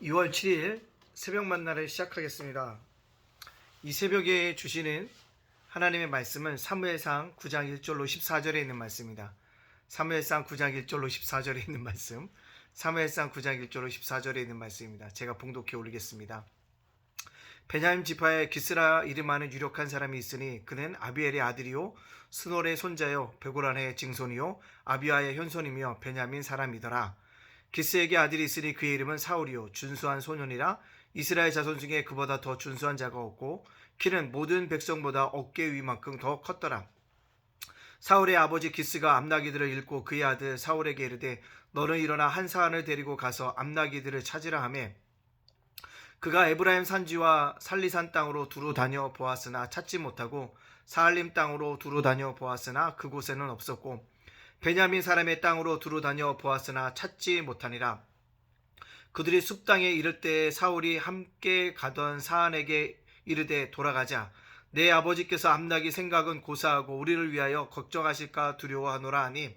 2월 7일 새벽 만나를 시작하겠습니다. 이 새벽에 주시는 하나님의 말씀은 사무엘상 9장 1절로 14절에 있는 말씀입니다. 사무엘상 9장 1절로 14절에 있는 말씀, 사무엘상 9장 1절로 14절에 있는 말씀입니다. 제가 봉독해 올리겠습니다. 베냐민 지파에 기스라 이름하는 유력한 사람이 있으니 그는 아비엘의 아들이요 스놀의 손자요 베고란의 증손이요 아비아의 현손이며 베냐민 사람이더라. 기스에게 아들이 있으니 그의 이름은 사울이요 준수한 소년이라. 이스라엘 자손 중에 그보다 더 준수한 자가 없고 키는 모든 백성보다 어깨 위만큼 더 컸더라. 사울의 아버지 기스가 암나기들을 잃고 그의 아들 사울에게 이르되 너는 일어나 한 사람을 데리고 가서 암나기들을 찾으라 하매 그가 에브라임 산지와 살리산 땅으로 두루 다녀 보았으나 찾지 못하고 사할림 땅으로 두루 다녀 보았으나 그곳에는 없었고 베냐민 사람의 땅으로 두루 다녀 보았으나 찾지 못하니라. 그들이 숲 땅에 이를 때 사울이 함께 가던 사안에게 이르되 돌아가자. 내 아버지께서 암나기 생각은 고사하고 우리를 위하여 걱정하실까 두려워하노라 하니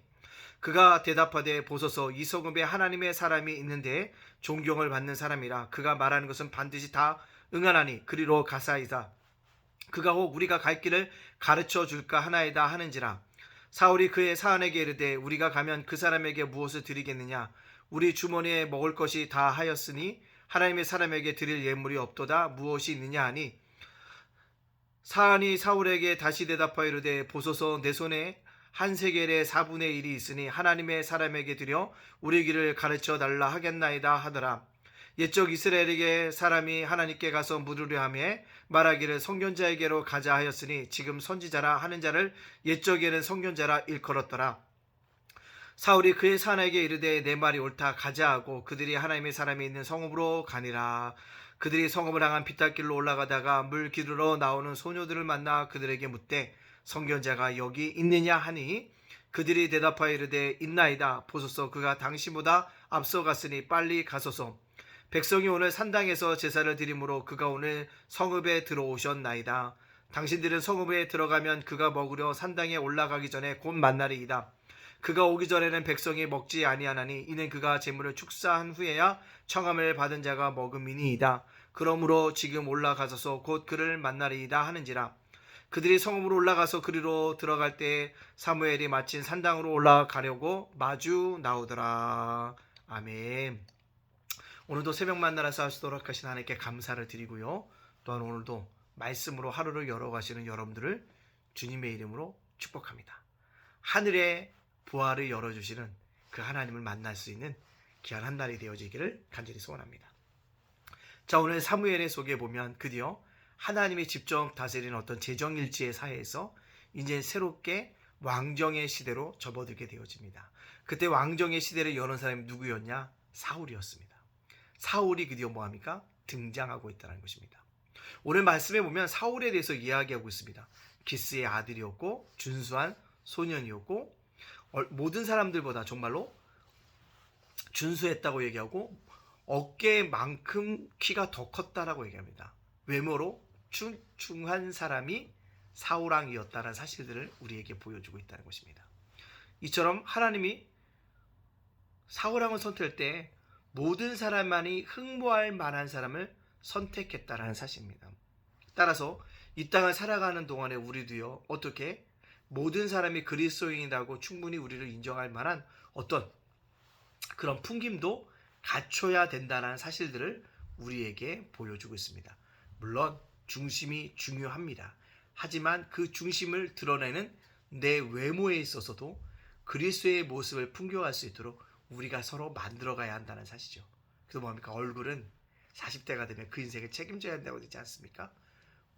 그가 대답하되 보소서 이 성읍에 하나님의 사람이 있는데 존경을 받는 사람이라. 그가 말하는 것은 반드시 다 응하나니 그리로 가사이다. 그가 혹 우리가 갈 길을 가르쳐 줄까 하나이다 하는지라. 사울이 그의 사안에게 이르되 우리가 가면 그 사람에게 무엇을 드리겠느냐. 우리 주머니에 먹을 것이 다 하였으니 하나님의 사람에게 드릴 예물이 없도다. 무엇이 있느냐 하니 사안이 사울에게 다시 대답하여 이르되 보소서 내 손에 한 세겔의 4분의 1이 있으니 하나님의 사람에게 드려 우리 길을 가르쳐 달라 하겠나이다 하더라. 옛적 이스라엘에게 사람이 하나님께 가서 물으려 하며 말하기를 선견자에게로 가자 하였으니 지금 선지자라 하는 자를 옛적에는 선견자라 일컬었더라. 사울이 그의 사내에게 이르되 내 말이 옳다 가자 하고 그들이 하나님의 사람이 있는 성읍으로 가니라. 그들이 성읍을 향한 비탈길로 올라가다가 물 기르러 나오는 소녀들을 만나 그들에게 묻되 선견자가 여기 있느냐 하니 그들이 대답하여 이르되 있나이다. 보소서 그가 당신보다 앞서갔으니 빨리 가소서. 백성이 오늘 산당에서 제사를 드리므로 그가 오늘 성읍에 들어오셨나이다. 당신들은 성읍에 들어가면 그가 먹으려 산당에 올라가기 전에 곧 만나리이다. 그가 오기 전에는 백성이 먹지 아니하나니 이는 그가 제물을 축사한 후에야 청함을 받은 자가 먹음이니이다. 그러므로 지금 올라가소서 곧 그를 만나리이다 하는지라. 그들이 성읍으로 올라가서 그리로 들어갈 때 사무엘이 마침 산당으로 올라가려고 마주 나오더라. 아멘. 오늘도 새벽 만나라서 하시도록 하신 하나님께 감사를 드리고요. 또한 오늘도 말씀으로 하루를 열어가시는 여러분들을 주님의 이름으로 축복합니다. 하늘의 부활을 열어주시는 그 하나님을 만날 수 있는 귀한 한 날이 되어지기를 간절히 소원합니다. 자, 오늘 사무엘의 속에 보면 드디어 하나님이 직접 다스리는 어떤 재정일지의 사회에서 이제 새롭게 왕정의 시대로 접어들게 되어집니다. 그때 왕정의 시대를 여는 사람이 누구였냐? 사울이었습니다. 사울이 드디어 뭐합니까? 등장하고 있다는 것입니다. 오늘 말씀에 보면 사울에 대해서 이야기하고 있습니다. 기스의 아들이었고 준수한 소년이었고 모든 사람들보다 정말로 준수했다고 얘기하고 어깨만큼 키가 더 컸다라고 얘기합니다. 외모로 출중한 사람이 사울왕이었다는 사실들을 우리에게 보여주고 있다는 것입니다. 이처럼 하나님이 사울왕을 선택할 때 모든 사람만이 흠모할 만한 사람을 선택했다는 사실입니다. 따라서 이 땅을 살아가는 동안에 우리도요, 어떻게 모든 사람이 그리스도인이라고 충분히 우리를 인정할 만한 어떤 그런 풍김도 갖춰야 된다는 사실들을 우리에게 보여주고 있습니다. 물론 중심이 중요합니다. 하지만 그 중심을 드러내는 내 외모에 있어서도 그리스도의 모습을 풍겨갈 수 있도록 우리가 서로 만들어가야 한다는 사실이죠. 그래서 뭡니까? 얼굴은 40대가 되면 그 인생을 책임져야 한다고 되지 않습니까?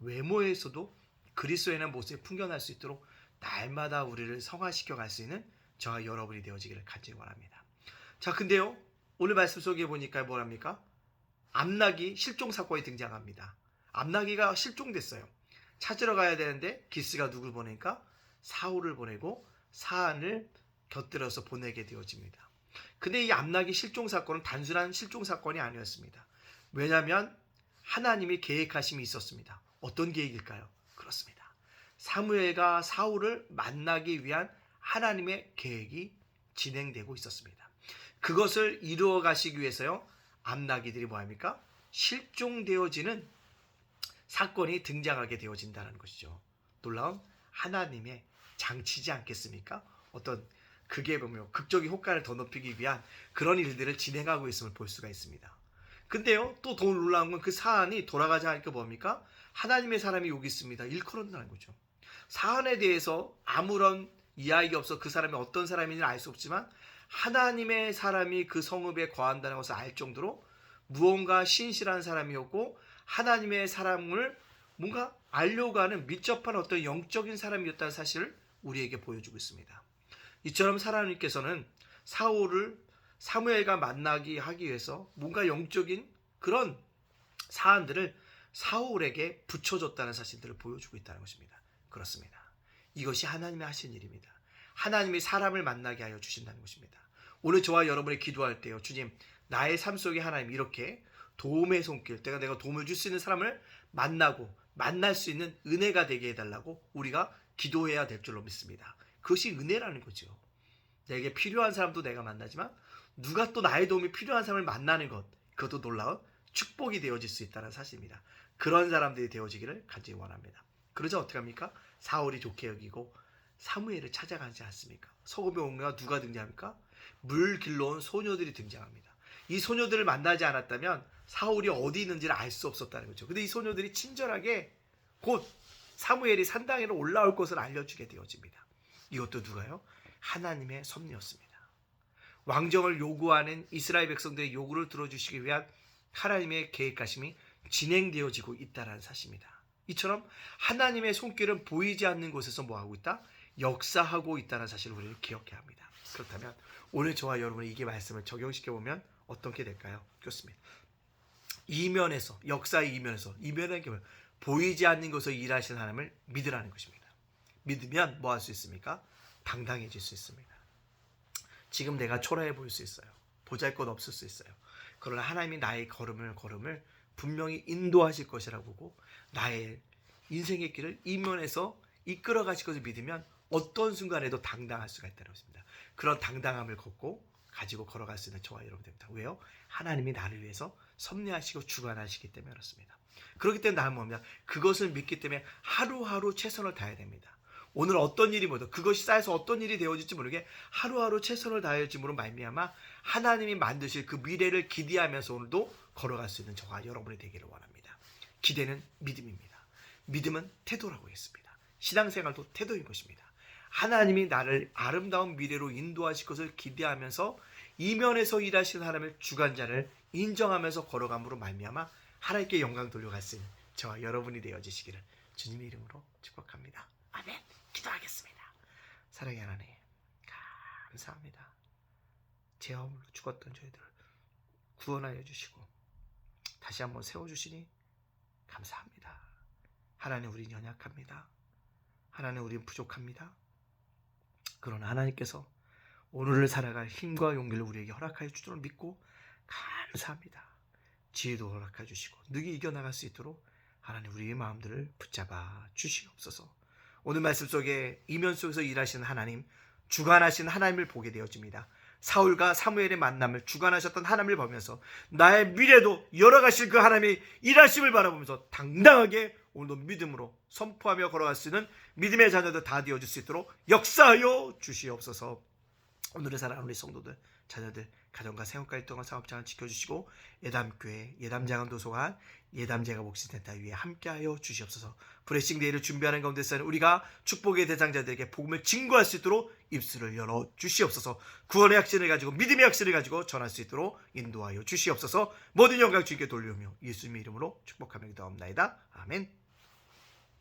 외모에서도 그리스도의 모습을 풍겨날 수 있도록 날마다 우리를 성화시켜 갈 수 있는 저와 여러분이 되어지기를 간절히 원합니다. 자, 근데요, 오늘 말씀 속에 보니까 뭐랍니까? 암나기 실종 사건이 등장합니다. 암나기가 실종됐어요. 찾으러 가야 되는데 기스가 누굴 보내니까 사울을 보내고 사안을 곁들여서 보내게 되어집니다. 근데 이 암나기 실종 사건은 단순한 실종 사건이 아니었습니다. 왜냐하면 하나님이 계획하심이 있었습니다. 어떤 계획일까요? 그렇습니다. 사무엘과 사울을 만나기 위한 하나님의 계획이 진행되고 있었습니다. 그것을 이루어 가시기 위해서요, 암나기들이 뭐합니까? 실종되어지는 사건이 등장하게 되어진다는 것이죠. 놀라운 하나님의 장치지 않겠습니까? 어떤 그게 보면 극적인 효과를 더 높이기 위한 그런 일들을 진행하고 있음을 볼 수가 있습니다. 근데요, 또 더 놀라운 건 그 사안이 돌아가지 않으니까 뭡니까? 하나님의 사람이 여기 있습니다. 일컬었다는 거죠. 사안에 대해서 아무런 이야기가 없어 그 사람이 어떤 사람인지는 알 수 없지만 하나님의 사람이 그 성읍에 거한다는 것을 알 정도로 무언가 신실한 사람이었고 하나님의 사람을 뭔가 알려고 하는 밀접한 어떤 영적인 사람이었다는 사실을 우리에게 보여주고 있습니다. 이처럼 하나님께서는 사울을 사무엘과 만나게 하기 위해서 뭔가 영적인 그런 사안들을 사울에게 붙여줬다는 사실들을 보여주고 있다는 것입니다. 그렇습니다. 이것이 하나님이 하신 일입니다. 하나님이 사람을 만나게 하여 주신다는 것입니다. 오늘 저와 여러분이 기도할 때요, 주님, 나의 삶 속에 하나님 이렇게 도움의 손길, 내가 도움을 줄 수 있는 사람을 만나고 만날 수 있는 은혜가 되게 해달라고 우리가 기도해야 될 줄로 믿습니다. 그것이 은혜라는 거죠. 내게 필요한 사람도 내가 만나지만 누가 또 나의 도움이 필요한 사람을 만나는 것, 그것도 놀라운 축복이 되어질 수 있다는 사실입니다. 그런 사람들이 되어지기를 간절히 원합니다. 그러자 어떻게 합니까? 사울이 좋게 여기고 사무엘을 찾아가지 않습니까? 소금의 옥내가 누가 등장합니까? 물 길러온 소녀들이 등장합니다. 이 소녀들을 만나지 않았다면 사울이 어디 있는지를 알 수 없었다는 거죠. 근데 이 소녀들이 친절하게 곧 사무엘이 산당에로 올라올 것을 알려주게 되어집니다. 이것도 누가요? 하나님의 섭리였습니다. 왕정을 요구하는 이스라엘 백성들의 요구를 들어주시기 위한 하나님의 계획하심이 진행되어지고 있다는 사실입니다. 이처럼 하나님의 손길은 보이지 않는 곳에서 뭐하고 있다? 역사하고 있다는 사실을 우리는 기억해야 합니다. 그렇다면 오늘 저와 여러분이 이게 말씀을 적용시켜보면 어떻게 될까요? 그렇습니다. 이면에서, 역사의 이면에는 게 뭐예요? 보이지 않는 곳에서 일하시는 하나님을 믿으라는 것입니다. 믿으면 뭐 할 수 있습니까? 당당해질 수 있습니다. 지금 내가 초라해 보일 수 있어요. 보잘것 없을 수 있어요. 그러나 하나님이 나의 걸음을 분명히 인도하실 것이라고 보고 나의 인생의 길을 이면에서 이끌어 가실 것을 믿으면 어떤 순간에도 당당할 수가 있다는 것입니다. 그런 당당함을 가지고 걸어갈 수 있는 저와 여러분들입니다. 왜요? 하나님이 나를 위해서 섭리하시고 주관하시기 때문에 그렇습니다. 그렇기 때문에 나는 뭡니까? 그것을 믿기 때문에 하루하루 최선을 다해야 됩니다. 오늘 어떤 일이 뭐든 그것이 쌓여서 어떤 일이 되어질지 모르게 하루하루 최선을 다해짐으로 말미암아 하나님이 만드실 그 미래를 기대하면서 오늘도 걸어갈 수 있는 저와 여러분이 되기를 원합니다. 기대는 믿음입니다. 믿음은 태도라고 했습니다. 신앙생활도 태도인 것입니다. 하나님이 나를 아름다운 미래로 인도하실 것을 기대하면서 이면에서 일하시는 하나님의 주관자를 인정하면서 걸어감으로 말미암아 하나님께 영광 돌려갈 수 있는 저와 여러분이 되어지시기를 주님의 이름으로 축복합니다. 아멘. 기도하겠습니다. 사랑의 하나님, 감사합니다. 죄와 허물로 죽었던 저희들을 구원하여 주시고 다시 한번 세워주시니 감사합니다. 하나님, 우린 연약합니다. 하나님, 우린 부족합니다. 그러나 하나님께서 오늘을 살아갈 힘과 용기를 우리에게 허락하여 주도록 믿고 감사합니다. 지혜도 허락해 주시고 능히 이겨나갈 수 있도록 하나님 우리의 마음들을 붙잡아 주시옵소서. 오늘 말씀 속에 이면 속에서 일하시는 하나님, 주관하시는 하나님을 보게 되어집니다. 사울과 사무엘의 만남을 주관하셨던 하나님을 보면서 나의 미래도 열어가실 그 하나님의 일하심을 바라보면서 당당하게 오늘도 믿음으로 선포하며 걸어갈 수 있는 믿음의 자녀들 다 되어줄 수 있도록 역사하여 주시옵소서. 오늘을 살아가는 우리 성도들, 자녀들, 가정과 생업과 일동안 사업장을 지켜주시고 예담교회, 예담장안 도서관, 예담제가 목신센터 위에 함께하여 주시옵소서. 브레싱 데이를 준비하는 가운데 쌓인 우리가 축복의 대상자들에게 복음을 증거할 수 있도록 입술을 열어 주시옵소서. 구원의 확신을 가지고 믿음의 확신을 가지고 전할 수 있도록 인도하여 주시옵소서. 모든 영광 주님께 돌리오며 예수님의 이름으로 축복하며 기도합나이다. 아멘.